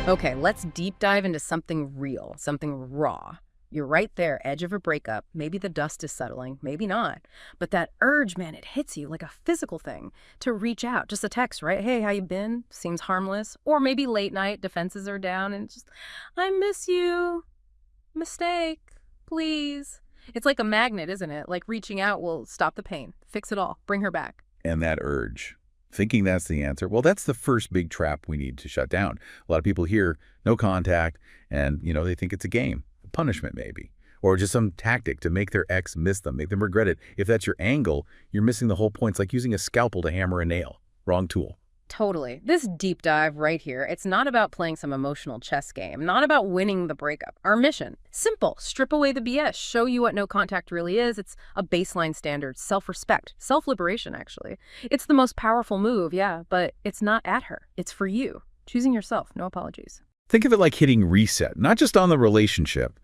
Okay, let's deep dive into something real, something raw. You're right there, edge of a breakup. Maybe the dust is settling, maybe not. But that urge, man, it hits you like a physical thing to reach out. Just a text, right? Hey, how you been? Seems harmless. Or maybe late night, defenses are down and just, I miss you. Mistake. Please. It's like a magnet, isn't it? Like reaching out will stop the pain, fix it all, bring her back. And that urge, thinking that's the answer, well, that's the first big trap we need to shut down. A lot of people hear no contact, and, they think it's a game, a punishment maybe, or just some tactic to make their ex miss them, make them regret it. If that's your angle, you're missing the whole point. It's like using a scalpel to hammer a nail. Wrong tool. Totally. This deep dive right here, it's not about playing some emotional chess game, not about winning the breakup. Our mission, simple, strip away the BS, show you what no contact really is. It's a baseline standard, self-respect, self-liberation, actually. It's the most powerful move, yeah, but it's not at her. It's for you. Choosing yourself, no apologies. Think of it like hitting reset, not just on the relationship,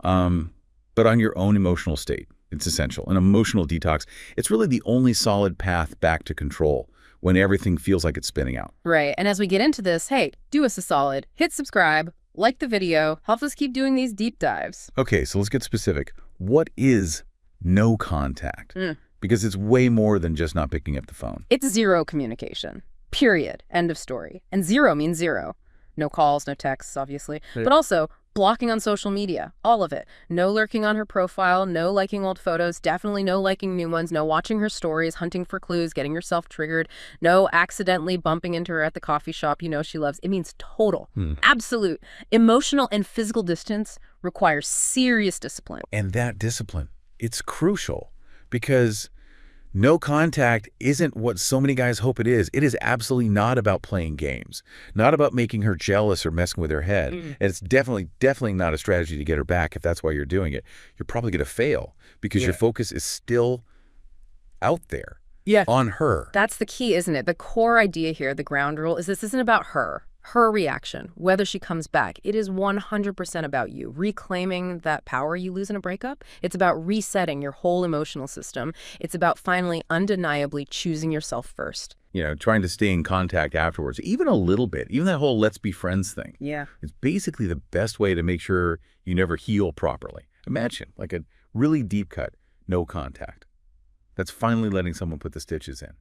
but on your own emotional state. It's essential. An emotional detox, it's really the only solid path back to control when everything feels like it's spinning out. Right. And as we get into this, hey, do us a solid, hit subscribe, like the video, help us keep doing these deep dives. Okay, so let's get specific. What is no contact? Because it's way more than just not picking up the phone. It's zero communication, period, end of story. And zero means zero. No calls, no texts, obviously, but also blocking on social media, all of it. No lurking on her profile, no liking old photos, definitely no liking new ones, no watching her stories, hunting for clues, getting yourself triggered, no accidentally bumping into her at the coffee shop you know she loves. It means total, absolute. Emotional and physical distance requires serious discipline. And that discipline, it's crucial because no contact isn't what so many guys hope it is. It is absolutely not about playing games, not about making her jealous or messing with her head. And it's definitely not a strategy to get her back if that's why you're doing it. You're probably going to fail because your focus is still out there on her. That's the key, isn't it? The core idea here, the ground rule, is this isn't about her reaction, whether she comes back. It is 100% about you, reclaiming that power you lose in a breakup. It's about resetting your whole emotional system. It's about finally undeniably choosing yourself first. Trying to stay in contact afterwards, even a little bit, even that whole let's be friends thing. Yeah. It's basically the best way to make sure you never heal properly. Imagine like a really deep cut, no contact. That's finally letting someone put the stitches in.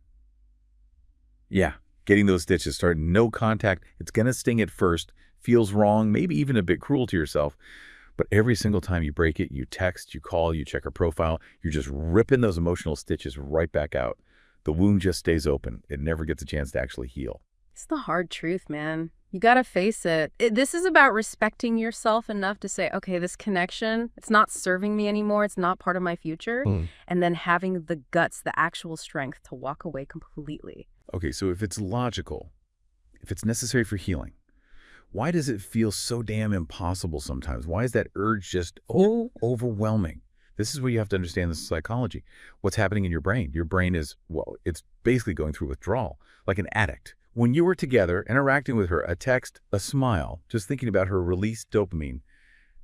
Yeah. Getting those stitches started, no contact. It's going to sting at first, feels wrong, maybe even a bit cruel to yourself. But every single time you break it, you text, you call, you check her profile, you're just ripping those emotional stitches right back out. The wound just stays open. It never gets a chance to actually heal. It's the hard truth, man. You got to face it. This is about respecting yourself enough to say, okay, this connection, it's not serving me anymore. It's not part of my future. And then having the guts, the actual strength to walk away completely. Okay, so if it's logical, if it's necessary for healing, why does it feel so damn impossible sometimes? Why is that urge just overwhelming? This is where you have to understand the psychology. What's happening in your brain? Your brain is, it's basically going through withdrawal, like an addict. When you were together, interacting with her, a text, a smile, just thinking about her released dopamine,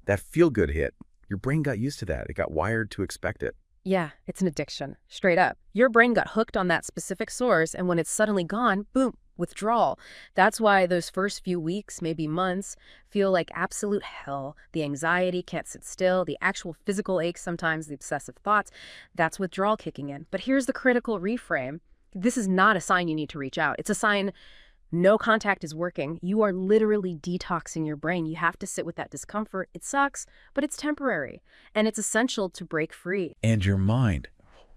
that feel-good hit, your brain got used to that. It got wired to expect it. Yeah, it's an addiction, straight up. Your brain got hooked on that specific source, and when it's suddenly gone, boom, withdrawal. That's why those first few weeks, maybe months, feel like absolute hell. The anxiety can't sit still, the actual physical aches sometimes, the obsessive thoughts. That's withdrawal kicking in. But here's the critical reframe. This is not a sign you need to reach out. It's a sign no contact is working. You are literally detoxing your brain. You have to sit with that discomfort. It sucks, but it's temporary. And it's essential to break free. And your mind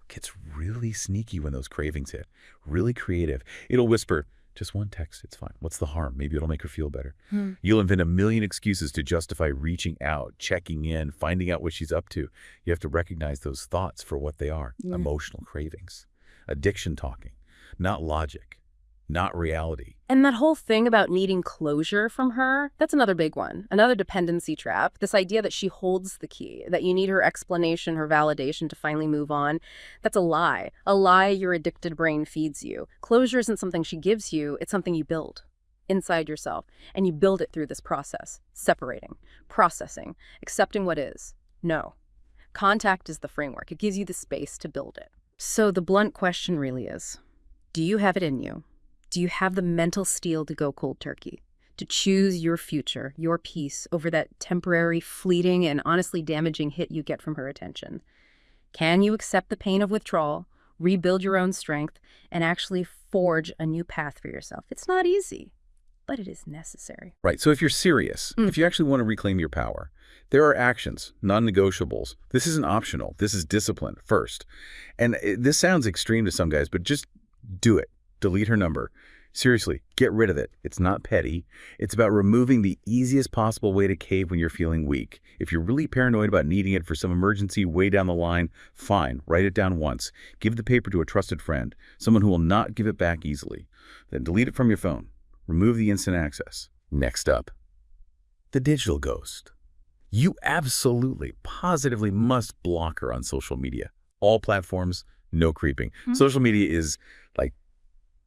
gets really sneaky when those cravings hit. Really creative. It'll whisper, just one text, it's fine. What's the harm? Maybe it'll make her feel better. You'll invent a million excuses to justify reaching out, checking in, finding out what she's up to. You have to recognize those thoughts for what they are. Emotional cravings. Addiction talking. Not logic. Not reality. And that whole thing about needing closure from her, that's another big one. Another dependency trap. This idea that she holds the key, that you need her explanation, her validation to finally move on. That's a lie. A lie your addicted brain feeds you. Closure isn't something she gives you. It's something you build inside yourself. And you build it through this process. Separating, processing, accepting what is. No. Contact is the framework. It gives you the space to build it. So the blunt question really is, do you have it in you? Do you have the mental steel to go cold turkey? to choose your future, your peace, over that temporary, fleeting, and honestly damaging hit you get from her attention? Can you accept the pain of withdrawal, rebuild your own strength, and actually forge a new path for yourself? It's not easy, but it is necessary. Right. So if you're serious, if you actually want to reclaim your power, there are actions, non-negotiables. This isn't optional. This is discipline first. And this sounds extreme to some guys, but just do it. Delete her number. Seriously, get rid of it. It's not petty. It's about removing the easiest possible way to cave when you're feeling weak. If you're really paranoid about needing it for some emergency way down the line, fine, write it down once. Give the paper to a trusted friend, someone who will not give it back easily. Then delete it from your phone. Remove the instant access. Next up, the digital ghost. You absolutely, positively must block her on social media. All platforms, no creeping. Social media is like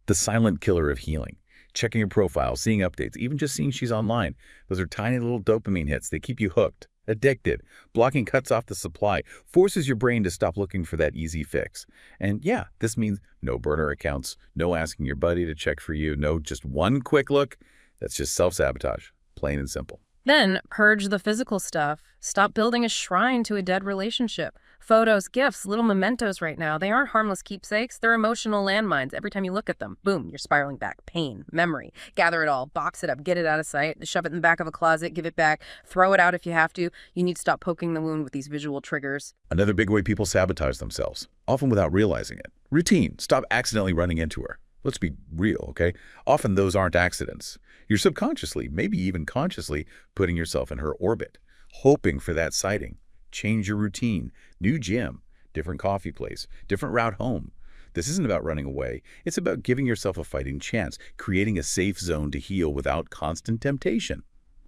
the silent killer of healing. Checking her profile, seeing updates, even just seeing she's online. Those are tiny little dopamine hits. They keep you hooked, addicted. Blocking cuts off the supply, forces your brain to stop looking for that easy fix. And yeah, this means no burner accounts, no asking your buddy to check for you, no just one quick look. That's just self-sabotage, plain and simple. Then purge the physical stuff. Stop building a shrine to a dead relationship. Photos, gifts, little mementos right now. They aren't harmless keepsakes. They're emotional landmines. Every time you look at them, boom, you're spiraling back. Pain, memory. Gather it all, box it up, get it out of sight, shove it in the back of a closet, give it back, throw it out if you have to. You need to stop poking the wound with these visual triggers. Another big way people sabotage themselves, often without realizing it. Routine. Stop accidentally running into her. Let's be real, okay? Often those aren't accidents. You're subconsciously, maybe even consciously, putting yourself in her orbit, hoping for that sighting. Change your routine. New gym, different coffee place, different route home. This isn't about running away. It's about giving yourself a fighting chance, creating a safe zone to heal without constant temptation.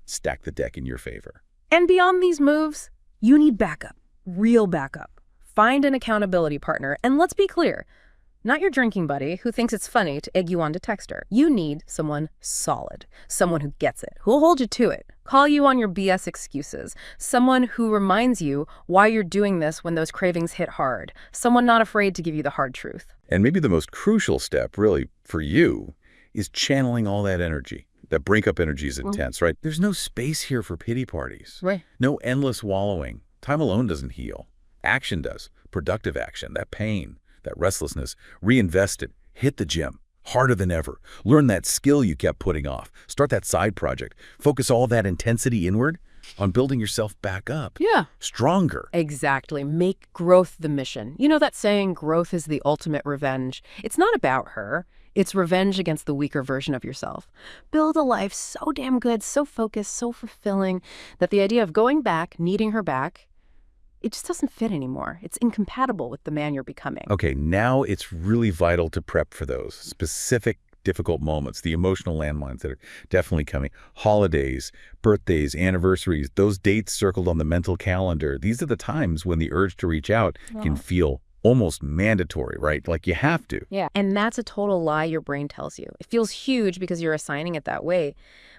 Stack the deck in your favor. And beyond these moves, you need backup. Real backup. Find an accountability partner. And let's be clear, not your drinking buddy who thinks it's funny to egg you on to text her. You need someone solid, someone who gets it, who'll hold you to it, call you on your BS excuses, someone who reminds you why you're doing this when those cravings hit hard, someone not afraid to give you the hard truth. And maybe the most crucial step, really, for you, is channeling all that energy. That breakup energy is intense, right? There's no space here for pity parties. Right. No endless wallowing. Time alone doesn't heal. Action does. Productive action, that pain, that restlessness, reinvest it, hit the gym, harder than ever. Learn that skill you kept putting off. Start that side project. Focus all that intensity inward on building yourself back up. Yeah. Stronger. Exactly. Make growth the mission. You know that saying, growth is the ultimate revenge. It's not about her. It's revenge against the weaker version of yourself. Build a life so damn good, so focused, so fulfilling, that the idea of going back, needing her back, it just doesn't fit anymore. It's incompatible with the man you're becoming. Okay, now it's really vital to prep for those specific difficult moments, the emotional landmines that are definitely coming. Holidays, birthdays, anniversaries, those dates circled on the mental calendar. These are the times when the urge to reach out can feel almost mandatory, right? Like you have to. Yeah, and that's a total lie your brain tells you. It feels huge because you're assigning it that way.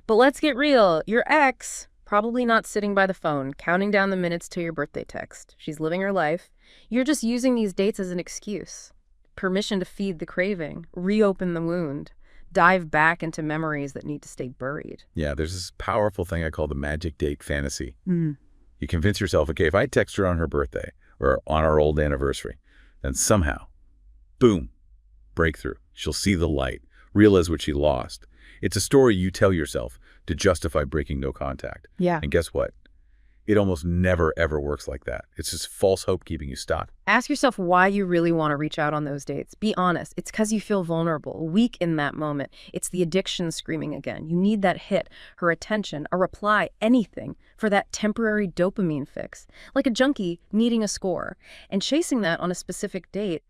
But let's get real. Your ex, probably not sitting by the phone, counting down the minutes to your birthday text. She's living her life. You're just using these dates as an excuse. Permission to feed the craving, reopen the wound, dive back into memories that need to stay buried. Yeah, there's this powerful thing I call the magic date fantasy. You convince yourself, okay, if I text her on her birthday or on our old anniversary, then somehow, boom, breakthrough. She'll see the light, realize what she lost. It's a story you tell yourself to justify breaking no contact. Yeah. And guess what? It almost never, ever works like that. It's just false hope keeping you stuck. Ask yourself why you really want to reach out on those dates. Be honest. It's because you feel vulnerable, weak in that moment. It's the addiction screaming again. You need that hit, her attention, a reply, anything for that temporary dopamine fix. Like a junkie needing a score. And chasing that on a specific date,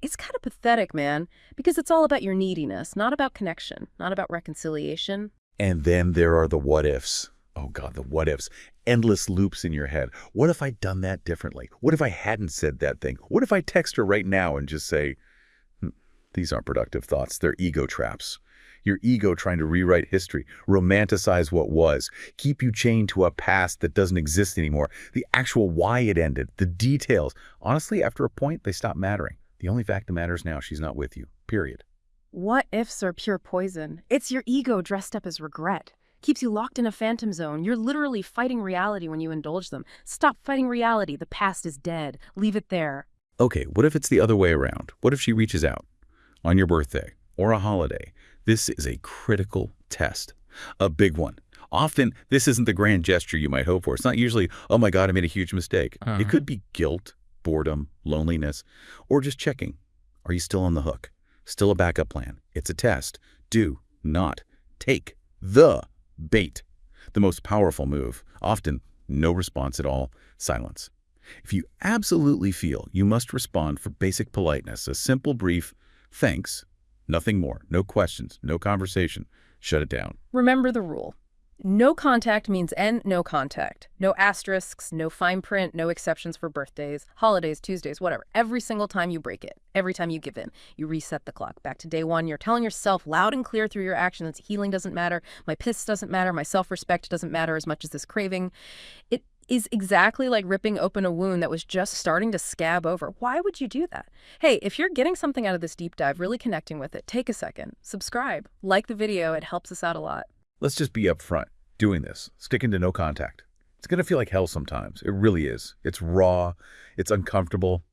it's kind of pathetic, man, because it's all about your neediness, not about connection, not about reconciliation. And then there are the what ifs. Oh God, the what ifs. Endless loops in your head. What if I'd done that differently? What if I hadn't said that thing? What if I text her right now and just say, these aren't productive thoughts. They're ego traps. Your ego trying to rewrite history, romanticize what was, keep you chained to a past that doesn't exist anymore. The actual why it ended, the details. Honestly, after a point, they stop mattering. The only fact that matters now, she's not with you, period. What ifs are pure poison. It's your ego dressed up as regret. Keeps you locked in a phantom zone. You're literally fighting reality when you indulge them. Stop fighting reality. The past is dead. Leave it there. Okay, what if it's the other way around? What if she reaches out on your birthday or a holiday? This is a critical test, a big one. Often, this isn't the grand gesture you might hope for. It's not usually, oh my God, I made a huge mistake. It could be guilt, boredom, loneliness, or just checking. Are you still on the hook? Still a backup plan? It's a test. Do not take the bait. The most powerful move. Often, no response at all. Silence. If you absolutely feel you must respond for basic politeness, a simple, brief, thanks, nothing more, no questions, no conversation, shut it down. Remember the rule. No contact means end no contact. No asterisks, no fine print, no exceptions for birthdays, holidays, Tuesdays, whatever. Every single time you break it, every time you give in, you reset the clock. Back to day one, you're telling yourself loud and clear through your actions, healing doesn't matter, my piss doesn't matter, my self-respect doesn't matter as much as this craving. It is exactly like ripping open a wound that was just starting to scab over. Why would you do that? Hey, if you're getting something out of this deep dive, really connecting with it, take a second, subscribe, like the video, it helps us out a lot. Let's just be upfront. Doing this, sticking to no contact. It's going to feel like hell sometimes. It really is. It's raw, it's uncomfortable,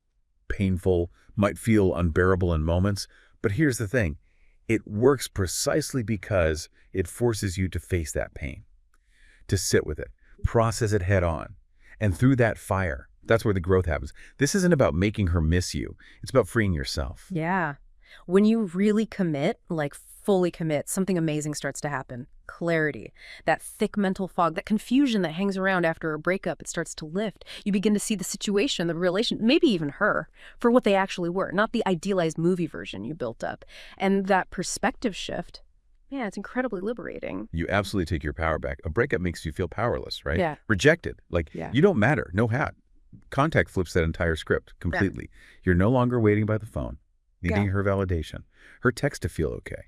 painful, might feel unbearable in moments. But here's the thing. It works precisely because it forces you to face that pain, to sit with it, process it head on. And through that fire, that's where the growth happens. This isn't about making her miss you. It's about freeing yourself. Yeah. When you really commit, like fully commit, something amazing starts to happen. Clarity, that thick mental fog, that confusion that hangs around after a breakup, it starts to lift. You begin to see the situation, the relation, maybe even her, for what they actually were, not the idealized movie version you built up. And that perspective shift, yeah, it's incredibly liberating. You absolutely take your power back. A breakup makes you feel powerless, right? Yeah. Rejected. Like, Yeah. you don't matter. No hat. Contact flips that entire script completely. You're no longer waiting by the phone, needing her validation, her text to feel okay.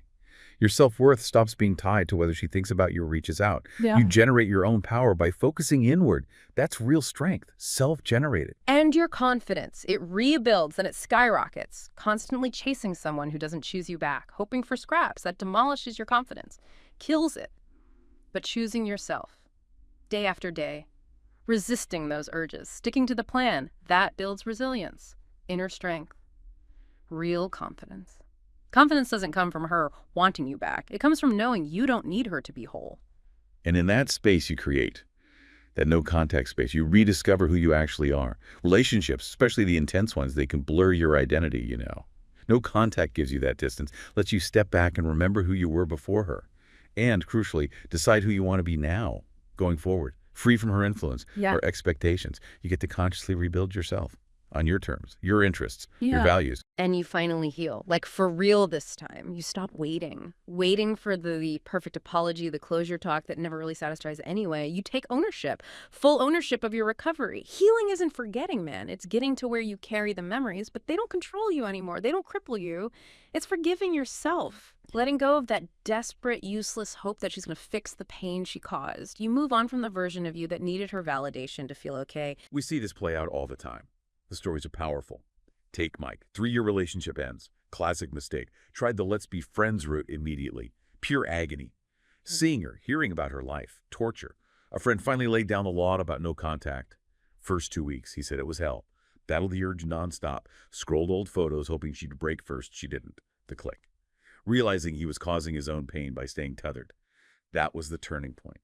Your self-worth stops being tied to whether she thinks about you or reaches out. Yeah. You generate your own power by focusing inward. That's real strength, self-generated. And your confidence, it rebuilds and it skyrockets. Constantly chasing someone who doesn't choose you back, hoping for scraps, that demolishes your confidence, kills it. But choosing yourself, day after day, resisting those urges, sticking to the plan, that builds resilience, inner strength, real confidence. Confidence doesn't come from her wanting you back. It comes from knowing you don't need her to be whole. And in that space you create, that no contact space, you rediscover who you actually are. Relationships, especially the intense ones, they can blur your identity, you know. No contact gives you that distance, lets you step back and remember who you were before her. And, crucially, decide who you want to be now, going forward, free from her influence or expectations. You get to consciously rebuild yourself on your terms, your interests, your values. And you finally heal, like for real this time. You stop waiting for the perfect apology, the closure talk that never really satisfies anyway. You take ownership, full ownership of your recovery. Healing isn't forgetting, man. It's getting to where you carry the memories, but they don't control you anymore. They don't cripple you. It's forgiving yourself. Letting go of that desperate, useless hope that she's going to fix the pain she caused. You move on from the version of you that needed her validation to feel okay. We see this play out all the time. The stories are powerful. Take Mike. 3-year relationship ends. Classic mistake. Tried the let's be friends route immediately. Pure agony. Seeing her, hearing about her life. Torture. A friend finally laid down the law about no contact. First 2 weeks, he said it was hell. Battled the urge nonstop. Scrolled old photos, hoping she'd break first. She didn't. The click. Realizing he was causing his own pain by staying tethered. That was the turning point.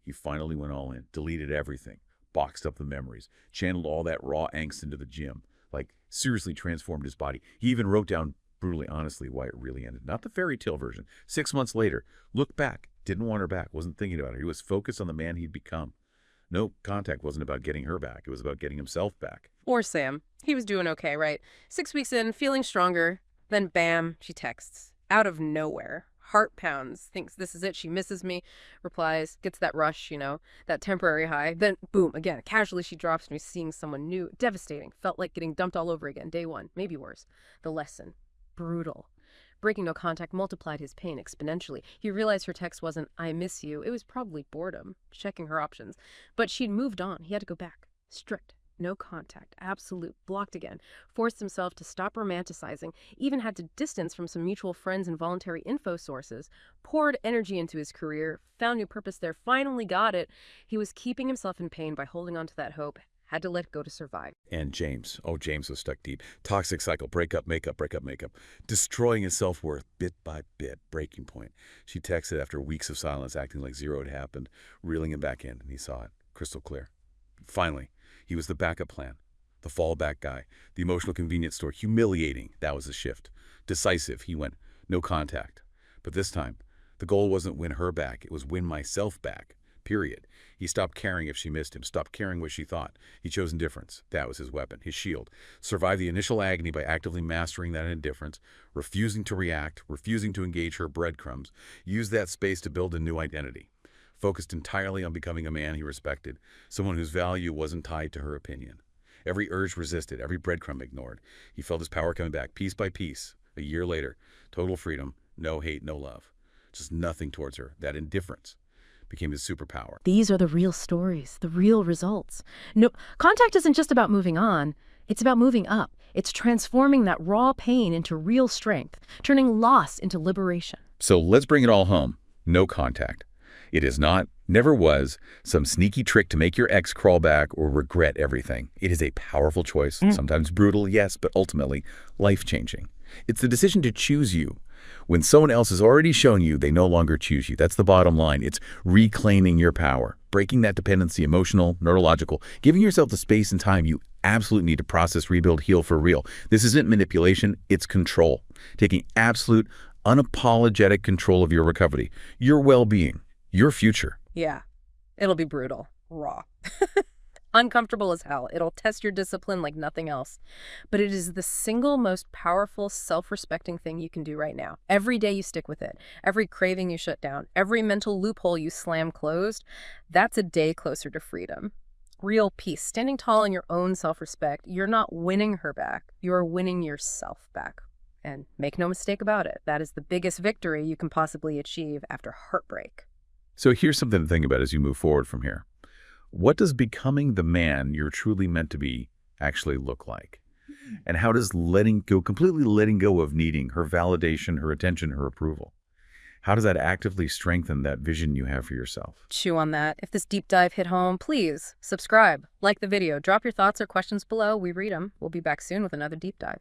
He finally went all in. Deleted everything. Boxed up the memories, channeled all that raw angst into the gym, like seriously transformed his body. He even wrote down brutally honestly why it really ended. Not the fairy tale version. 6 months later, looked back, didn't want her back, wasn't thinking about her. He was focused on the man he'd become. No contact wasn't about getting her back. It was about getting himself back. Or Sam. He was doing okay, right? 6 weeks in, feeling stronger. Then bam, she texts. Out of nowhere. Heart pounds, thinks this is it, she misses me, replies, gets that rush, you know, that temporary high. Then, boom, again, casually she drops me, seeing someone new. Devastating. Felt like getting dumped all over again. Day one, maybe worse. The lesson. Brutal. Breaking no contact multiplied his pain exponentially. He realized her text wasn't, I miss you. It was probably boredom, checking her options. But she'd moved on. He had to go back. Strict. No contact. Absolute. Blocked again. Forced himself to stop romanticizing. Even had to distance from some mutual friends and voluntary info sources. Poured energy into his career. Found new purpose there. Finally got it. He was keeping himself in pain by holding on to that hope. Had to let go to survive. And James. Oh, James was stuck deep. Toxic cycle. Breakup, makeup, breakup, makeup. Destroying his self-worth bit by bit. Breaking point. She texted after weeks of silence, acting like zero had happened, reeling him back in, and he saw it. Crystal clear. Finally, he was the backup plan. The fallback guy. The emotional convenience store. Humiliating. That was the shift. Decisive. He went, no contact. But this time, the goal wasn't win her back. It was win myself back. Period. He stopped caring if she missed him, stopped caring what she thought. He chose indifference. That was his weapon, his shield. Survived the initial agony by actively mastering that indifference, refusing to react, refusing to engage her breadcrumbs, used that space to build a new identity. Focused entirely on becoming a man he respected, someone whose value wasn't tied to her opinion. Every urge resisted, every breadcrumb ignored. He felt his power coming back, piece by piece. A year later, total freedom, no hate, no love. Just nothing towards her, that indifference became his superpower. These are the real stories, the real results. No, contact isn't just about moving on. It's about moving up. It's transforming that raw pain into real strength, turning loss into liberation. So let's bring it all home. No contact. It is not, never was, some sneaky trick to make your ex crawl back or regret everything. It is a powerful choice, sometimes brutal, yes, but ultimately life-changing. It's the decision to choose you. When someone else has already shown you they no longer choose you, that's the bottom line. It's reclaiming your power, breaking that dependency, emotional, neurological, giving yourself the space and time you absolutely need to process, rebuild, heal for real. This isn't manipulation, it's control. Taking absolute, unapologetic control of your recovery, your well-being, your future. Yeah, it'll be brutal, raw. Uncomfortable as hell. It'll test your discipline like nothing else. But it is the single most powerful, self-respecting thing you can do right now. Every day you stick with it. Every craving you shut down. Every mental loophole you slam closed. That's a day closer to freedom. Real peace. Standing tall in your own self-respect. You're not winning her back. You're winning yourself back. And make no mistake about it. That is the biggest victory you can possibly achieve after heartbreak. So here's something to think about as you move forward from here. What does becoming the man you're truly meant to be actually look like? And how does completely letting go of needing her validation, her attention, her approval, how does that actively strengthen that vision you have for yourself? Chew on that. If this deep dive hit home, please subscribe, like the video, drop your thoughts or questions below. We read them. We'll be back soon with another deep dive.